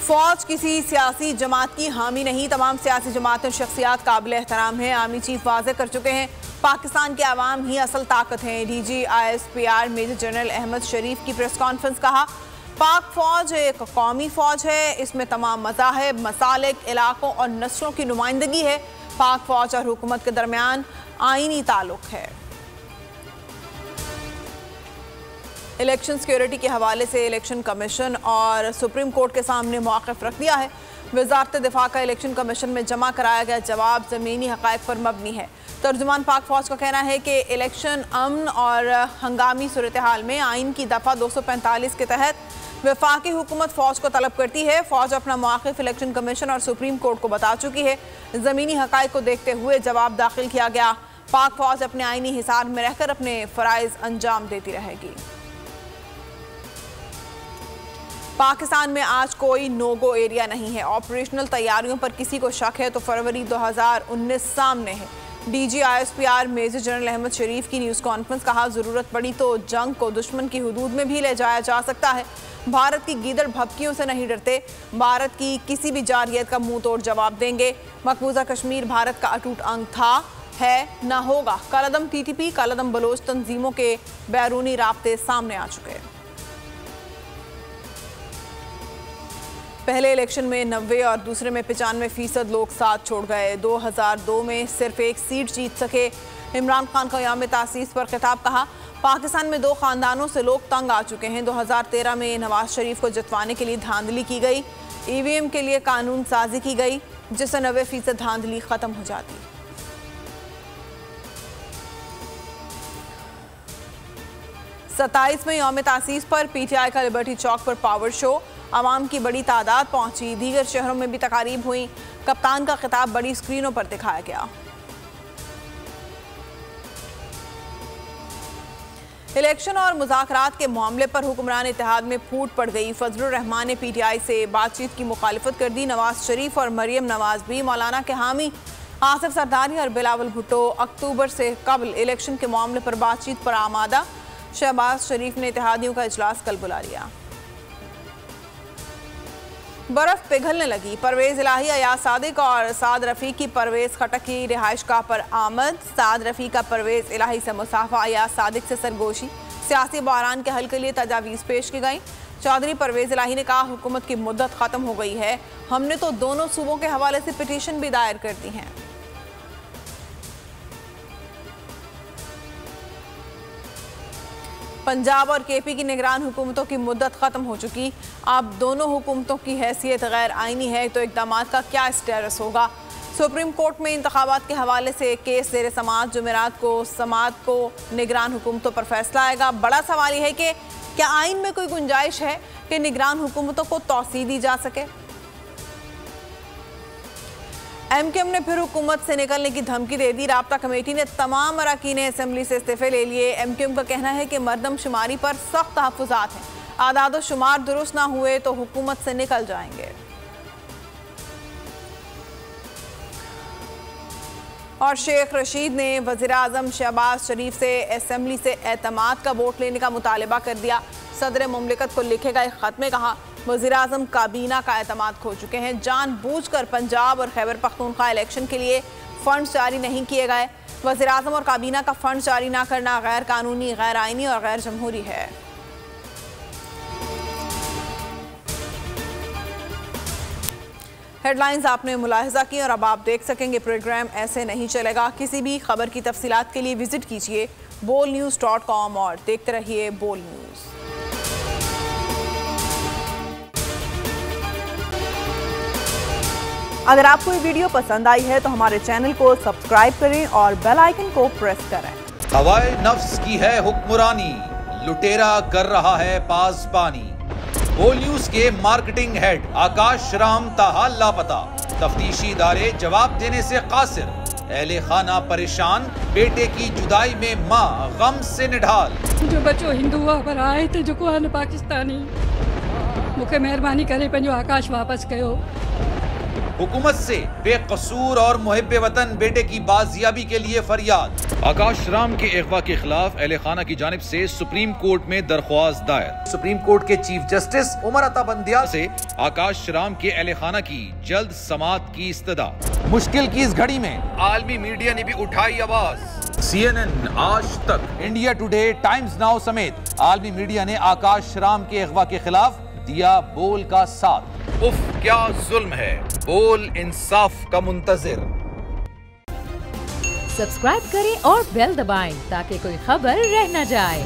फौज किसी सियासी जमात की हामी नहीं, तमाम सियासी जमातें शख्सियात काबिल एहतराम हैं। आर्मी चीफ वाज़े कर चुके हैं, पाकिस्तान के अवाम ही असल ताकत हैं। DG ISPR major general Ahmed Sharif की प्रेस कॉन्फ्रेंस। कहा, पाक फौज एक कौमी फौज है, इसमें तमाम मज़ाहिब, मसालिक, इलाकों और नस्लों की नुमाइंदगी है। पाक फौज और हुकूमत के दरमियान आईनी ताल्लुक है। इलेक्शन सिक्योरिटी के हवाले से इलेक्शन कमीशन और सुप्रीम कोर्ट के सामने मौक़िफ़ रख दिया है। वज़ारत दिफा का इलेक्शन कमीशन में जमा कराया गया जवाब ज़मीनी हक़ाइक़ पर मबनी है। तर्जुमान पाक फौज का कहना है कि इलेक्शन अमन और हंगामी सूरत हाल में आइन की दफ़ा 245 के तहत वफाकी हुकूमत फ़ौज को तलब करती है। फ़ौज अपना मौक़िफ़ इलेक्शन कमीशन और सुप्रीम कोर्ट को बता चुकी है। ज़मीनी हक़ाइक़ को देखते हुए जवाब दाखिल किया गया। पाक फौज अपने आइनी हिसार में रहकर अपने फ़राइज़ अंजाम देती रहेगी। पाकिस्तान में आज कोई नो गो एरिया नहीं है। ऑपरेशनल तैयारियों पर किसी को शक है तो फरवरी 2019 सामने है। DG ISPR major general Ahmed Sharif की न्यूज़ कॉन्फ्रेंस। कहा, ज़रूरत पड़ी तो जंग को दुश्मन की हुदूद में भी ले जाया जा सकता है। भारत की गीदड़ भभकियों से नहीं डरते, भारत की किसी भी जारहियत का मुंह तोड़ जवाब देंगे। मकबूजा कश्मीर भारत का अटूट अंग था, है, न होगा। कालादम TTP, कालादम बलोच तंजीमों के बैरूनी राब्ते सामने आ चुके हैं। पहले इलेक्शन में 90 और दूसरे में 95% लोग साथ छोड़ गए। 2002 में सिर्फ एक सीट जीत सके। इमरान खान का यौम तासीस पर खिताब। कहा, पाकिस्तान में 2 ख़ानदानों से लोग तंग आ चुके हैं। 2013 में नवाज शरीफ को जितवाने के लिए धांधली की गई। EVM के लिए कानून साजी की गई जिससे 90% धांधली ख़त्म हो जाती। सत्ताईसवें यौम तासीस पर PTI का लिबर्टी चौक पर पावर शो। आवाम की बड़ी तादाद पहुंची। दीगर शहरों में भी तकारीब हुई। कप्तान का खिताब बड़ी स्क्रीनों पर दिखाया गया। इलेक्शन और मुज़ाकरात के मामले पर हुक्मरान इत्तेहाद में फूट पड़ गई। फजलुर रहमान ने PTI से बातचीत की मुखालिफत कर दी। नवाज शरीफ और मरियम नवाज भी मौलाना के हामी। आसिफ सरदारी और बिलावल भुट्टो अक्टूबर से कबल इलेक्शन के मामले पर बातचीत पर आमादा। शहबाज शरीफ ने इत्तेहादियों का इजलास कल बुला लिया। बर्फ पिघलने लगी। परवेज़ इलाही, अयाज सादिक और साद रफ़ी की परवेज़ खटक की रिहाइशगाह पर आमद। साद रफ़ी का परवेज़ इलाही से मुसाफा, अयाज सादिक से सरगोशी। सियासी बहरान के हल के लिए तजावीज़ पेश की गई। चौधरी परवेज़ इलाही ने कहा, हुकूमत की मुद्दत ख़त्म हो गई है। हमने तो दोनों सूबों के हवाले से पिटीशन भी दायर कर दी हैं। पंजाब और KP की निगरान हुकूमतों की मुद्दत ख़त्म हो चुकी। अब दोनों हुकूमतों की हैसियत गैर आइनी है तो इक़दाम का क्या स्टेटस होगा। सुप्रीम कोर्ट में इंतखाबात के हवाले से केस ज़ेर समाअत जुमेरात को समाअत को निगरान हुकूमतों पर फैसला आएगा। बड़ा सवाल यह है कि क्या आइन में कोई गुंजाइश है कि निगरान हुकूमतों को तौसीह दी जा सके। MQM ने फिर हुकूमत से निकलने की धमकी दे दी। राब्ता कमेटी ने तमाम अरकान असम्बली से इस्तीफे ले लिए। MQM का कहना है कि मरदमशुमारी पर सख्त तहफ़्फ़ुज़ात हैं। आदाद शुमार दुरुस्त ना हुए तो हुकूमत से निकल जाएंगे। और शेख रशीद ने वज़ीर-ए-आज़म शहबाज शरीफ से असम्बली से एतमाद का वोट लेने का मुतालबा कर दिया। सदर मुमलिकत को लिखे गए ख़त में कहा, वज़ीर-ए-आज़म काबीना का एतमाद खो चुके हैं। जानबूझकर पंजाब और खैबर पख्तूनख्वा इलेक्शन के लिए फ़ंड जारी नहीं किए गए। वज़ीर-ए-आज़म और काबीना का फ़ंड जारी ना करना गैर कानूनी, गैर आइनी और गैर जमहूरी है। हेडलाइंस आपने मुलाहिजा की और अब आप देख सकेंगे प्रोग्राम ऐसे नहीं चलेगा। किसी भी खबर की तफसीलात के लिए विजिट कीजिए bolnews.com और देखते रहिए बोल न्यूज़। अगर आपको ये वीडियो पसंद आई है तो हमारे चैनल को सब्सक्राइब करें और बेल आइकन को प्रेस करें। हवाए नफ्स की है हुक्मरानी, लुटेरा कर रहा है पासबानी। बोल न्यूज के मार्केटिंग हेड आकाश राम ताहा लापता। तफ्तीशी इदारे जवाब देने से कासिर। अहले खाना परेशान, बेटे की जुदाई में माँ गम से निढाल। जो बच्चो हिंदू पर आए थे जो को पाकिस्तानी, मुझे मेहरबानी करे पंजो आकाश वापस कयो। हुकूमत से बेकसूर और मुहिब्बे वतन बेटे की बाजियाबी के लिए फरियाद। आकाश राम के अगवा के खिलाफ अहले खाना की जानिब से सुप्रीम कोर्ट में दरख्वास्त दायर। सुप्रीम कोर्ट के चीफ जस्टिस उमर अता बंदियाल से आकाश राम के अहले खाना की जल्द समाअत की इस्तदा। मुश्किल की इस घड़ी में आलमी मीडिया ने भी उठाई आवाज। CNN, आज तक, इंडिया टुडे, टाइम्स नाउ समेत आलमी मीडिया ने आकाश राम के अगवा के खिलाफ दिया बोल का साथ। उफ क्या जुल्म है, बोल इंसाफ का मुंतजिर। सब्सक्राइब करें और बेल दबाएं ताकि कोई खबर रह न जाए।